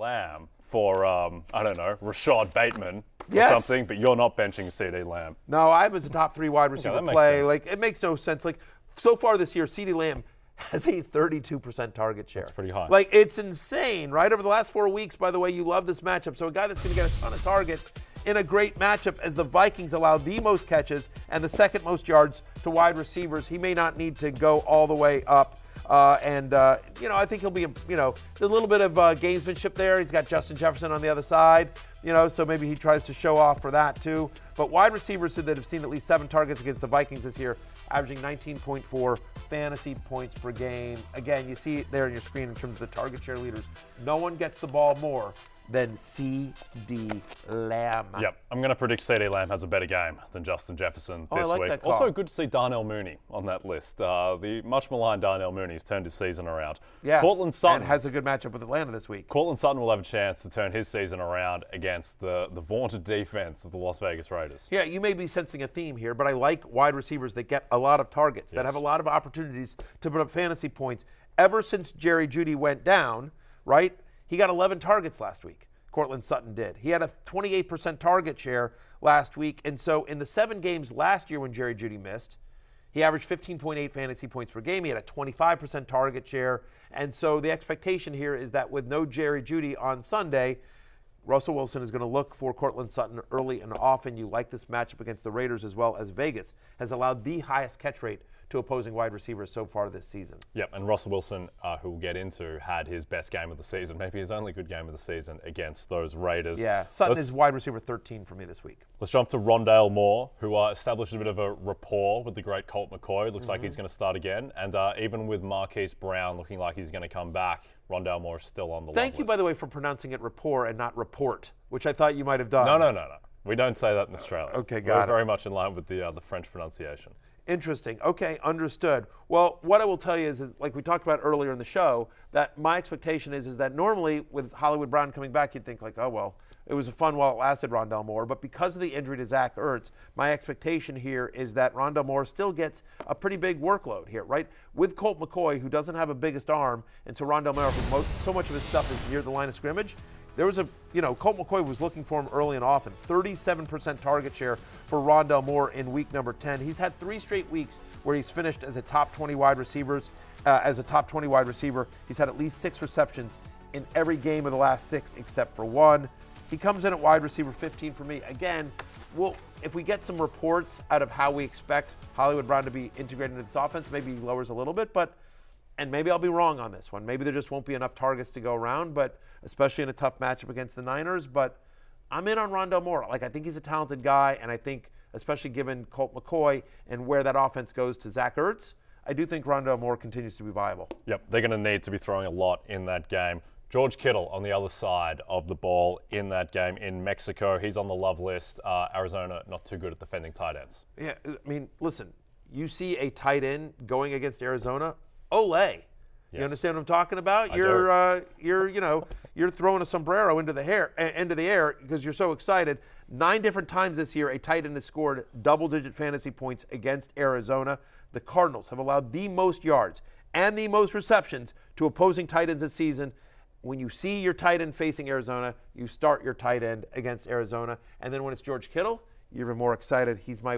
Lamb for, I don't know, Rashad Bateman or Yes. something, but you're not benching CeeDee Lamb. No, I was a top 3 wide receiver that makes play. sense. Like, it makes no sense. Like, so far this year, CeeDee Lamb has a 32% target share. That's pretty high. Like, it's insane, right? Over the last 4 weeks, by the way, you love this matchup. So a guy that's going to get a ton of targets in a great matchup as the Vikings allow the most catches and the second most yards to wide receivers. He may not need to go all the way up. I think he'll be, there's a little bit of gamesmanship there. He's got Justin Jefferson on the other side, so maybe he tries to show off for that too. But wide receivers that have seen at least 7 targets against the Vikings this year, averaging 19.4 fantasy points per game. Again, you see it there on your screen in terms of the target share leaders. No one gets the ball more than CeeDee Lamb. Yep, I'm going to predict CeeDee Lamb has a better game than Justin Jefferson this I like week. that call. Also, good to see Darnell Mooney on that list. The much maligned Darnell Mooney has turned his season around. Yeah, Courtland Sutton and has a good matchup with Atlanta this week. Courtland Sutton will have a chance to turn his season around against the vaunted defense of the Las Vegas Raiders. Yeah, you may be sensing a theme here, but I like wide receivers that get a lot of targets, that have a lot of opportunities to put up fantasy points. Ever since Jerry Jeudy went down, right, he got 11 targets last week. Courtland Sutton did. He had a 28% target share last week. And so in the 7 games last year when Jerry Jeudy missed, he averaged 15.8 fantasy points per game. He had a 25% target share. And so the expectation here is that with no Jerry Jeudy on Sunday, Russell Wilson is going to look for Courtland Sutton early and often. You like this matchup against the Raiders as well as Vegas has allowed the highest catch rate to opposing wide receivers so far this season. Yep, and Russell Wilson, who we'll get into, had his best game of the season, maybe his only good game of the season against those Raiders. Yeah, Sutton is wide receiver 13 for me this week. Let's jump to Rondale Moore, who established a bit of a rapport with the great Colt McCoy. Looks like he's going to start again. And even with Marquise Brown looking like he's going to come back, Rondale Moore is still on the Thank you, by the way, for pronouncing it rapport and not report, which I thought you might have done. No. We don't say that in Australia. Okay, got it. We're very much in line with the French pronunciation. Interesting. Okay, understood. Well, what I will tell you is like we talked about earlier in the show, that my expectation is that normally with Hollywood Brown coming back, you'd think like, oh, well, it was fun while it lasted, Rondale Moore. But because of the injury to Zach Ertz, my expectation here is that Rondale Moore still gets a pretty big workload here, right? With Colt McCoy, who doesn't have a biggest arm, and so Rondale Moore, so much of his stuff is near the line of scrimmage. There was Colt McCoy was looking for him early and often. 37% target share for Rondale Moore in week number 10. He's had 3 straight weeks where he's finished as a top 20 wide receiver. He's had at least 6 receptions in every game of the last 6 except for 1. He comes in at wide receiver 15 for me. Again, if we get some reports out of how we expect Hollywood Brown to be integrated into this offense, maybe he lowers a little bit, and maybe I'll be wrong on this one. Maybe there just won't be enough targets to go around, but especially in a tough matchup against the Niners. But I'm in on Rondale Moore. Like, I think he's a talented guy, and I think, especially given Colt McCoy and where that offense goes to Zach Ertz, I do think Rondale Moore continues to be viable. Yep, they're going to need to be throwing a lot in that game. George Kittle on the other side of the ball in that game in Mexico. He's on the love list. Arizona not too good at defending tight ends. Yeah, I mean, listen, you see a tight end going against Arizona, Olay. You understand what I'm talking about? You're throwing a sombrero into the air because you're so excited. 9 different times this year, a tight end has scored double-digit fantasy points against Arizona. The Cardinals have allowed the most yards and the most receptions to opposing tight ends this season. When you see your tight end facing Arizona, you start your tight end against Arizona, and then when it's George Kittle, you're even more excited. He's my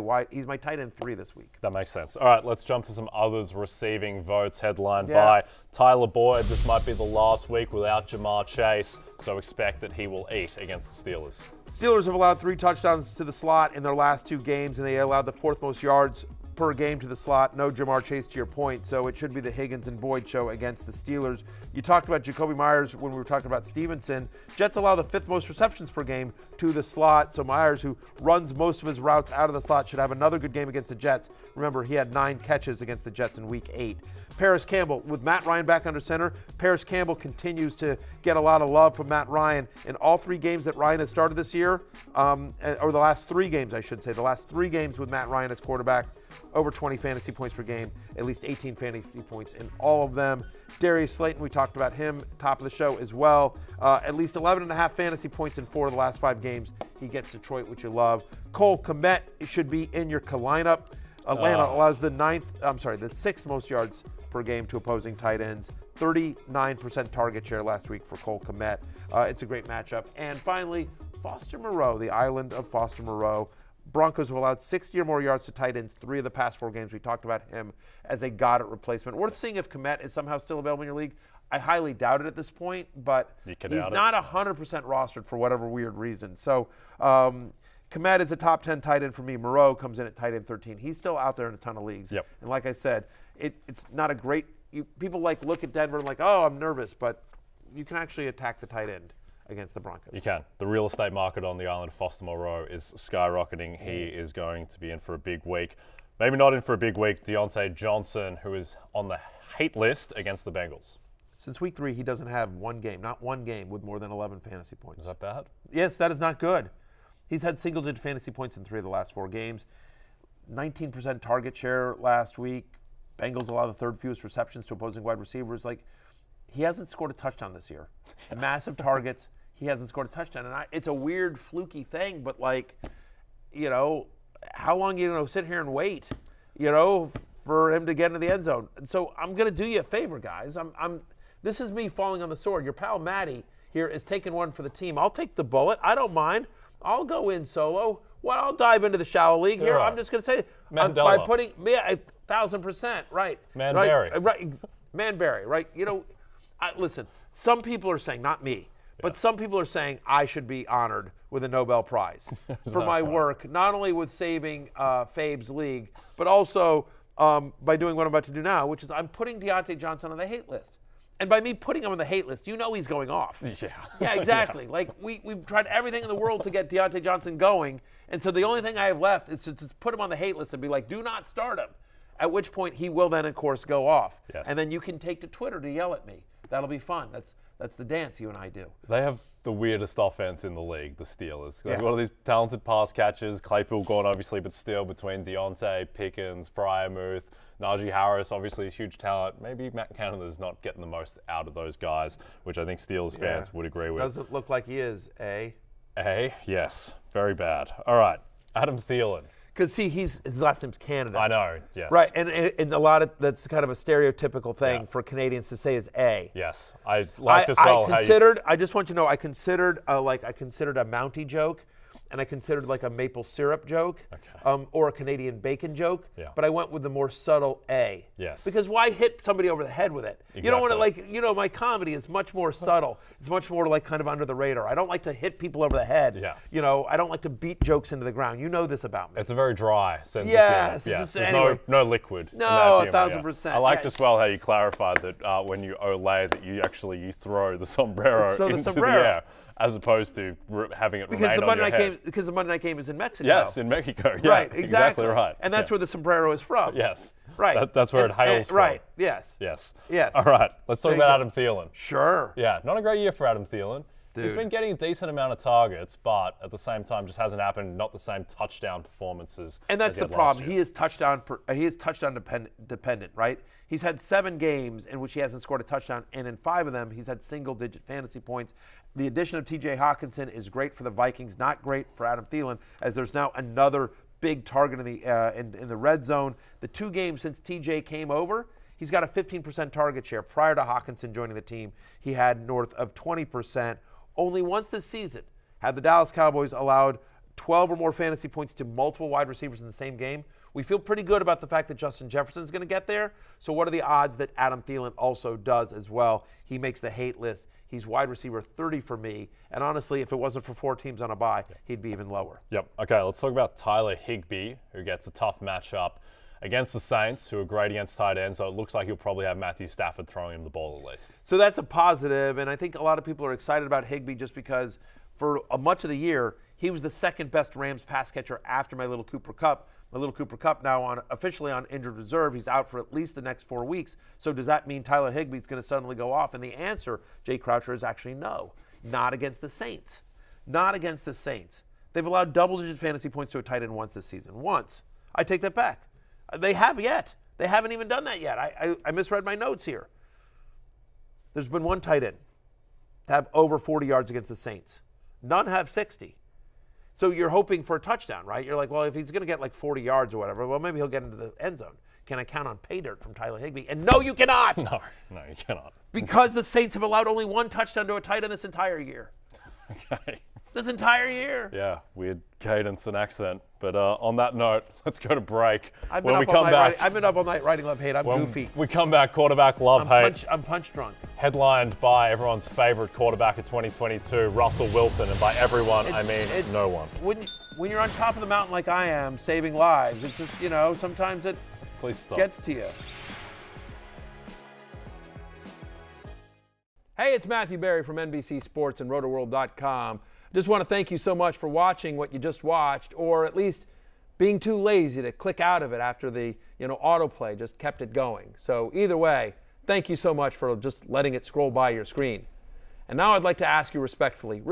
tight end 3 this week. That makes sense. All right, let's jump to some others receiving votes headlined by Tyler Boyd. This might be the last week without Jamar Chase, so expect that he will eat against the Steelers. Steelers have allowed 3 touchdowns to the slot in their last 2 games, and they allowed the 4th most yards per game to the slot. No Jamar Chase, to your point, so it should be the Higgins and Boyd show against the Steelers. You talked about Jacoby Myers when we were talking about Stevenson. Jets allow the 5th most receptions per game to the slot, so Myers, who runs most of his routes out of the slot, should have another good game against the Jets. Remember, he had 9 catches against the Jets in Week 8. Paris Campbell, with Matt Ryan back under center, Paris Campbell continues to get a lot of love from Matt Ryan. In all 3 games that Ryan has started this year, or the last 3 games, I should say, the last 3 games with Matt Ryan as quarterback, over 20 fantasy points per game, at least 18 fantasy points in all of them. Darius Slayton, we talked about him, top of the show as well. At least 11.5 fantasy points in 4 of the last 5 games. He gets Detroit, which you love. Cole Kmet should be in your lineup. Atlanta allows the 6th most yards per game to opposing tight ends. 39% target share last week for Cole Kmet. It's a great matchup. And finally, Foster Moreau, the island of Foster Moreau. Broncos have allowed 60 or more yards to tight ends 3 of the past 4 games. We talked about him as a Goddard replacement. Worth seeing if Kmet is somehow still available in your league. I highly doubt it at this point, but he's not 100% rostered for whatever weird reason. So Kmet is a top 10 tight end for me. Moreau comes in at tight end 13. He's still out there in a ton of leagues. Yep. And like I said, it's not a great people look at Denver and oh, I'm nervous, but you can actually attack the tight end against the Broncos. You can. The real estate market on the island of Foster Moreau is skyrocketing. He is going to be in for a big week. Maybe not in for a big week. Diontae Johnson, who is on the hate list against the Bengals. Since week 3, he doesn't have not one game with more than 11 fantasy points. Is that bad? Yes, that is not good. He's had single-digit fantasy points in 3 of the last 4 games. 19% target share last week. Bengals allow the 3rd fewest receptions to opposing wide receivers. He hasn't scored a touchdown this year. Massive targets. He hasn't scored a touchdown. And it's a weird, fluky thing, but how long are you going to sit here and wait, for him to get into the end zone? And so I'm going to do you a favor, guys. This is me falling on the sword. Your pal Matty here is taking one for the team. I'll take the bullet. I don't mind. I'll go in solo. Well, I'll dive into the shallow league here. Right. I'm just going to say Mandela. by putting 1,000%, right? Manberry. Right. Manberry, right? Listen, some people are saying, not me, but some people are saying I should be honored with a Nobel Prize for my work, not only with saving Fabe's league, but also by doing what I'm about to do now, which is I'm putting Diontae Johnson on the hate list. And by me putting him on the hate list, he's going off. Yeah, exactly. Yeah. We've tried everything in the world to get Diontae Johnson going, and so the only thing I have left is to just put him on the hate list and be like, do not start him. At which point he will then, of course, go off. Yes. And then you can take to Twitter to yell at me. That'll be fun. That's the dance you and I do. They have the weirdest offense in the league, the Steelers. One of these talented pass catchers, Claypool gone obviously, but still between Diontae, Pickens, Freiermuth, Najee Harris, obviously a huge talent. Maybe Matt Canada's not getting the most out of those guys, which I think Steelers fans would agree with. Doesn't look like he is, Yes. Very bad. All right. Adam Thielen. Because, see, his last name's Canada. I know, yes. Right, and a lot of that's kind of a stereotypical thing for Canadians to say is A. Yes, I liked as well I just want you to know, I considered a Mountie joke, and I considered a maple syrup joke, or a Canadian bacon joke, but I went with the more subtle A. Yes. Because why hit somebody over the head with it? Exactly. You don't want to, my comedy is much more subtle. It's much more kind of under the radar. I don't like to hit people over the head. Yeah. I don't like to beat jokes into the ground. You know this about me. It's a very dry sense yes, of humor. Yes, there's no liquid. No, in that humor, 1,000%. I liked as well how you clarified that when you olay that you throw the sombrero into the air, as opposed to having it remain on your head. Because the Monday night game is in Mexico. Yes, in Mexico. Yeah, right, exactly right. And that's where the sombrero is from. Yes. Right. That's where it hails from. Right, yes. Yes. Yes. All right, let's talk about Adam Thielen. Sure. Yeah, not a great year for Adam Thielen. Dude. He's been getting a decent amount of targets, but at the same time just hasn't happened, not the same touchdown performances. And that's the problem. He is touchdown dependent, right? He's had 7 games in which he hasn't scored a touchdown, and in 5 of them, he's had single-digit fantasy points. The addition of T.J. Hawkinson is great for the Vikings, not great for Adam Thielen, as there's now another big target in the red zone. The 2 games since T.J. came over, he's got a 15% target share. Prior to Hawkinson joining the team, he had north of 20%. Only once this season have the Dallas Cowboys allowed 12 or more fantasy points to multiple wide receivers in the same game. We feel pretty good about the fact that Justin Jefferson is going to get there. So what are the odds that Adam Thielen also does as well? He makes the hate list. He's wide receiver 30 for me. And honestly, if it wasn't for 4 teams on a bye, he'd be even lower. Yep. Okay, let's talk about Tyler Higbee, who gets a tough matchup against the Saints, who are great against tight ends. So it looks like he'll probably have Matthew Stafford throwing him the ball at least. So that's a positive. And I think a lot of people are excited about Higbee just because for much of the year, he was the second best Rams pass catcher after my little Cooper Kupp. My little Cooper Kupp now officially on injured reserve. He's out for at least the next 4 weeks. So does that mean Tyler Higbee's going to suddenly go off? And the answer, Jay Croucher, is actually no. Not against the Saints. Not against the Saints. They've allowed double-digit fantasy points to a tight end once this season. Once. I take that back. They have yet. They haven't even done that yet. I misread my notes here. There's been one tight end to have over 40 yards against the Saints. None have 60. So you're hoping for a touchdown, right? You're like, well, if he's going to get like 40 yards or whatever, well, maybe he'll get into the end zone. can I count on pay dirt from Tyler Higbee? And no, you cannot. No, you cannot. Because the Saints have allowed only one touchdown to a tight end this entire year. Okay. This entire year. Yeah, weird cadence and accent. But on that note, let's go to break. I've been up all night writing love hate. I'm goofy. We come back, quarterback love hate. I'm punch drunk. Headlined by everyone's favorite quarterback of 2022, Russell Wilson. And by everyone, I mean no one. When you're on top of the mountain like I am, saving lives, it's just, sometimes it gets to you. Hey, it's Matthew Berry from NBC Sports and Rotoworld.com. Just want to thank you so much for watching what you just watched, or at least being too lazy to click out of it after the autoplay just kept it going. So either way, thank you so much for just letting it scroll by your screen. And now I'd like to ask you respectfully,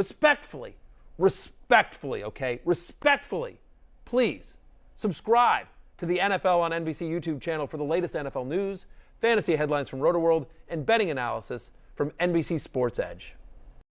please subscribe to the NFL on NBC YouTube channel for the latest NFL news, fantasy headlines from Rotoworld, and betting analysis from NBC Sports Edge.